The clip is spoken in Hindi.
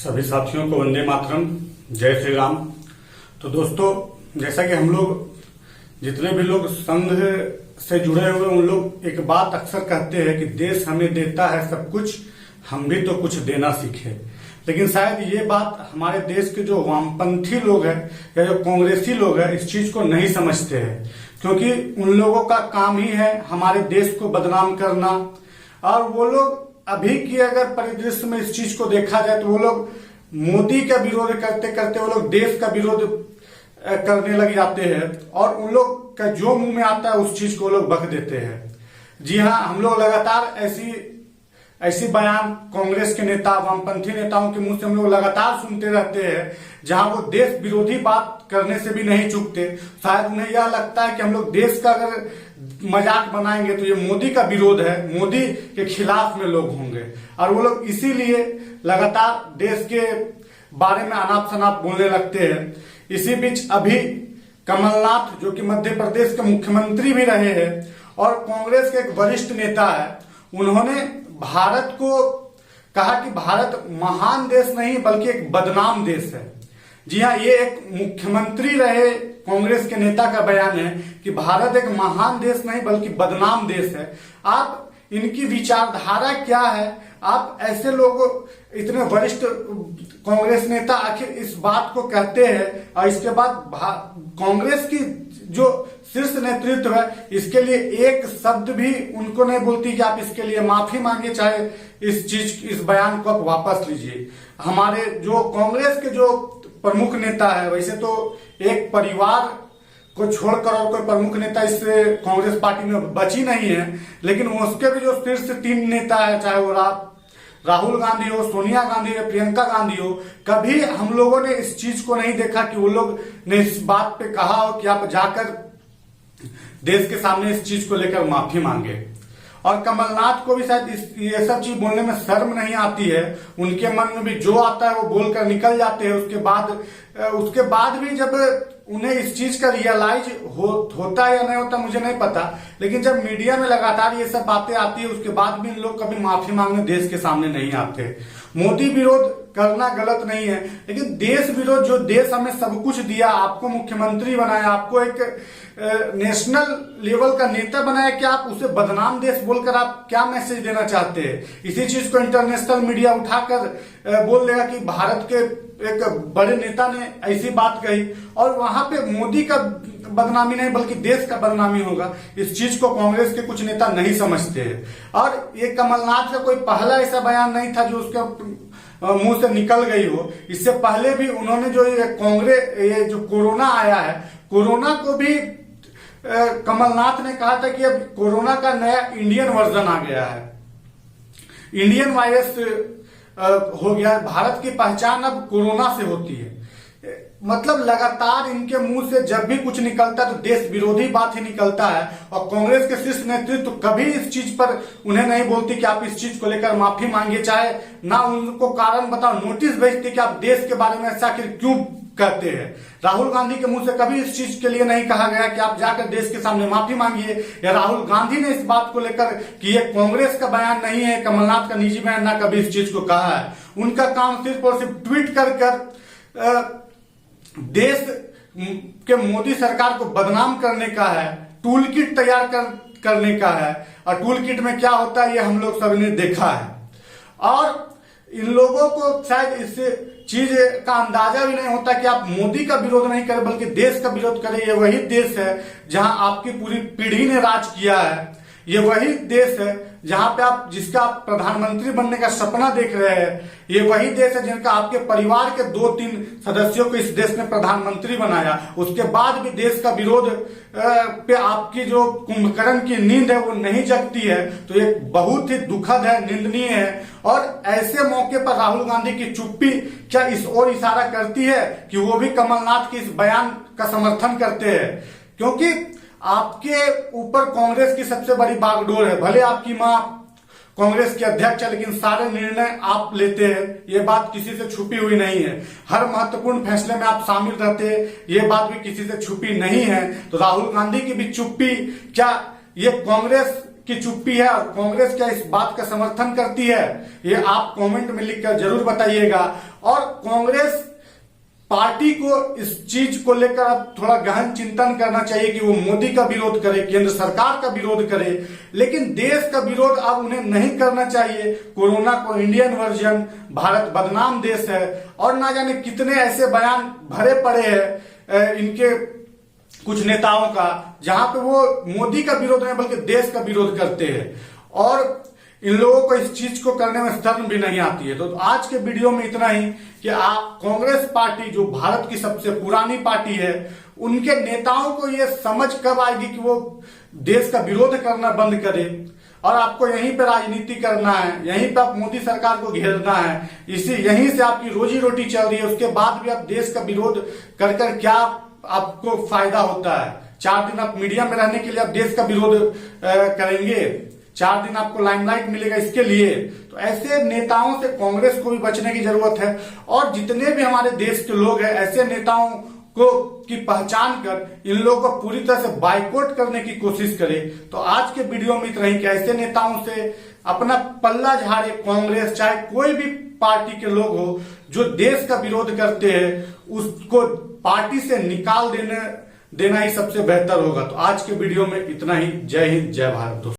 सभी साथियों को वंदे मातरम, जय श्री राम। तो दोस्तों, जैसा कि हम लोग जितने भी लोग संघ से जुड़े हुए उन लोग एक बात अक्सर कहते हैं कि देश हमें देता है सब कुछ, हम भी तो कुछ देना सीखे। लेकिन शायद ये बात हमारे देश के जो वामपंथी लोग हैं या जो कांग्रेसी लोग हैं इस चीज को नहीं समझते हैं, क्योंकि उन लोगों का काम ही है हमारे देश को बदनाम करना। और वो लोग अभी की अगर परिदृश्य में इस चीज को देखा जाए तो वो लोग मोदी का विरोध करते करते वो लोग देश का विरोध करने लग जाते हैं और उन लोग का जो मुंह में आता है उस चीज को वो लोग बक देते हैं। जी हाँ, हम लोग लगातार ऐसी बयान कांग्रेस के नेता, वामपंथी नेताओं के मुंह से हम लोग लगातार सुनते रहते हैं, जहां वो देश विरोधी बात करने से भी नहीं चूकते। शायद उन्हें यह लगता है कि हम लोग देश का अगर मजाक बनाएंगे तो ये मोदी का विरोध है, मोदी के खिलाफ में लोग होंगे, और वो लोग इसीलिए लगातार देश के बारे में अनाप शनाप बोलने लगते हैं। इसी बीच अभी कमलनाथ, जो कि मध्य प्रदेश के मुख्यमंत्री भी रहे हैं और कांग्रेस के एक वरिष्ठ नेता है, उन्होंने भारत को कहा कि भारत महान देश नहीं बल्कि एक बदनाम देश है। जी हाँ, ये एक मुख्यमंत्री रहे कांग्रेस के नेता का बयान है कि भारत एक महान देश नहीं बल्कि बदनाम देश है। आप इनकी विचारधारा क्या है? आप ऐसे लोगों, इतने वरिष्ठ कांग्रेस नेता आखिर इस बात को कहते हैं और इसके बाद कांग्रेस की जो शीर्ष नेतृत्व है इसके लिए एक शब्द भी उनको नहीं बोलती कि आप इसके लिए माफी मांगे, चाहे इस बयान को आप वापस लीजिए। हमारे जो कांग्रेस के जो प्रमुख नेता है, वैसे तो एक परिवार को छोड़कर और कोई प्रमुख नेता इस कांग्रेस पार्टी में बची नहीं है, लेकिन उसके भी जो शीर्ष 3 नेता है, चाहे वो राहुल गांधी हो, सोनिया गांधी हो, प्रियंका गांधी हो, कभी हम लोगों ने इस चीज को नहीं देखा कि वो लोग ने इस बात पे कहा हो कि आप जाकर देश के सामने इस चीज को लेकर माफी मांगे। और कमलनाथ को भी शायद ये सब चीज बोलने में शर्म नहीं आती है, उनके मन में भी जो आता है वो बोलकर निकल जाते हैं। उसके बाद भी जब उन्हें इस चीज का रियलाइज होता है या नहीं होता मुझे नहीं पता, लेकिन जब मीडिया में लगातार ये सब बातें आती है उसके बाद भी इन लोग कभी माफी मांगने देश के सामने नहीं आते। मोदी विरोध करना गलत नहीं है, लेकिन देश विरोध, जो देश हमें सब कुछ दिया, आपको मुख्यमंत्री बनाया, आपको एक नेशनल लेवल का नेता बनाया, कि आप उसे बदनाम देश बोलकर आप क्या मैसेज देना चाहते हैं? इसी चीज को इंटरनेशनल मीडिया उठाकर बोल देगा कि भारत के एक बड़े नेता ने ऐसी बात कही, और वहां पे मोदी का बदनामी नहीं बल्कि देश का बदनामी होगा। इस चीज को कांग्रेस के कुछ नेता नहीं समझते हैं। और ये कमलनाथ का कोई पहला ऐसा बयान नहीं था जो उसके मुंह से निकल गई हो। इससे पहले भी उन्होंने जो ये जो कोरोना आया है, कोरोना को भी कमलनाथ ने कहा था कि अब कोरोना का नया इंडियन वर्जन आ गया है, इंडियन वायरस हो गया। भारत की पहचान अब कोरोना से होती है। मतलब लगातार इनके मुंह से जब भी कुछ निकलता है तो देश विरोधी बात ही निकलता है, और कांग्रेस के शीर्ष नेतृत्व कभी इस चीज पर उन्हें नहीं बोलती कि आप इस चीज को लेकर माफी मांगिए, चाहे ना उनको कारण बताओ, नोटिस भेजते कि आप देश के बारे में ऐसा क्यों कहते हैं। राहुल गांधी के मुंह से कभी इस चीज के लिए नहीं कहा गया कि आप जाकर देश के सामने माफी मांगिए, या राहुल गांधी ने इस बात को लेकर कि ये कांग्रेस का बयान नहीं है, कमलनाथ का निजी बयान, ना कभी इस चीज को कहा है। उनका काम सिर्फ और सिर्फ ट्वीट कर देश के मोदी सरकार को बदनाम करने का है, टूल किट तैयार करने का है, और टूल किट में क्या होता है ये हम लोग सब ने देखा है। और इन लोगों को शायद इस चीज का अंदाजा भी नहीं होता कि आप मोदी का विरोध नहीं करें बल्कि देश का विरोध करें। ये वही देश है जहां आपकी पूरी पीढ़ी ने राज किया है, ये वही देश है जहां पे आप जिसका आप प्रधानमंत्री बनने का सपना देख रहे हैं, ये वही देश है जिनका आपके परिवार के 2-3 सदस्यों को इस देश ने प्रधानमंत्री बनाया। उसके बाद भी देश का विरोध पे आपकी जो कुंभकर्ण की नींद है वो नहीं जगती है, तो ये बहुत ही दुखद है, निंदनीय है। और ऐसे मौके पर राहुल गांधी की चुप्पी क्या इस ओर इशारा करती है कि वो भी कमलनाथ के इस बयान का समर्थन करते हैं, क्योंकि आपके ऊपर कांग्रेस की सबसे बड़ी बागडोर है। भले आपकी मां कांग्रेस के अध्यक्ष है, लेकिन सारे निर्णय आप लेते हैं, ये बात किसी से छुपी हुई नहीं है। हर महत्वपूर्ण फैसले में आप शामिल रहते हैं, ये बात भी किसी से छुपी नहीं है। तो राहुल गांधी की भी चुप्पी क्या ये कांग्रेस की चुप्पी है और कांग्रेस क्या इस बात का समर्थन करती है, ये आप कमेंट में लिखकर जरूर बताइएगा। और कांग्रेस पार्टी को इस चीज को लेकर अब थोड़ा गहन चिंतन करना चाहिए कि वो मोदी का विरोध करे, केंद्र सरकार का विरोध करे, लेकिन देश का विरोध अब उन्हें नहीं करना चाहिए। कोरोना को इंडियन वर्जन, भारत बदनाम देश है और ना जाने कितने ऐसे बयान भरे पड़े हैं इनके कुछ नेताओं का, जहां पे वो मोदी का विरोध नहीं बल्कि देश का विरोध करते हैं और इन लोगों को इस चीज को करने में शर्म भी नहीं आती है। तो आज के वीडियो में इतना ही कि आप कांग्रेस पार्टी जो भारत की सबसे पुरानी पार्टी है, उनके नेताओं को ये समझ कब आएगी कि वो देश का विरोध करना बंद करे और आपको यहीं पे राजनीति करना है, यहीं पे आप मोदी सरकार को घेरना है, यहीं से आपकी रोजी रोटी चल रही है। उसके बाद भी आप देश का विरोध कर कर क्या आपको फायदा होता है? 4 दिन आप मीडिया में रहने के लिए आप देश का विरोध करेंगे, 4 दिन आपको लाइमलाइट मिलेगा इसके लिए। तो ऐसे नेताओं से कांग्रेस को भी बचने की जरूरत है और जितने भी हमारे देश के लोग हैं ऐसे नेताओं को की पहचान कर इन लोगों को पूरी तरह से बाइकआउट करने की कोशिश करें। तो आज के वीडियो में इतना ही कि ऐसे नेताओं से अपना पल्ला झाड़े कांग्रेस, चाहे कोई भी पार्टी के लोग हो जो देश का विरोध करते हैं, उसको पार्टी से निकाल देना ही सबसे बेहतर होगा। तो आज के वीडियो में इतना ही। जय हिंद, जय भारत दोस्तों।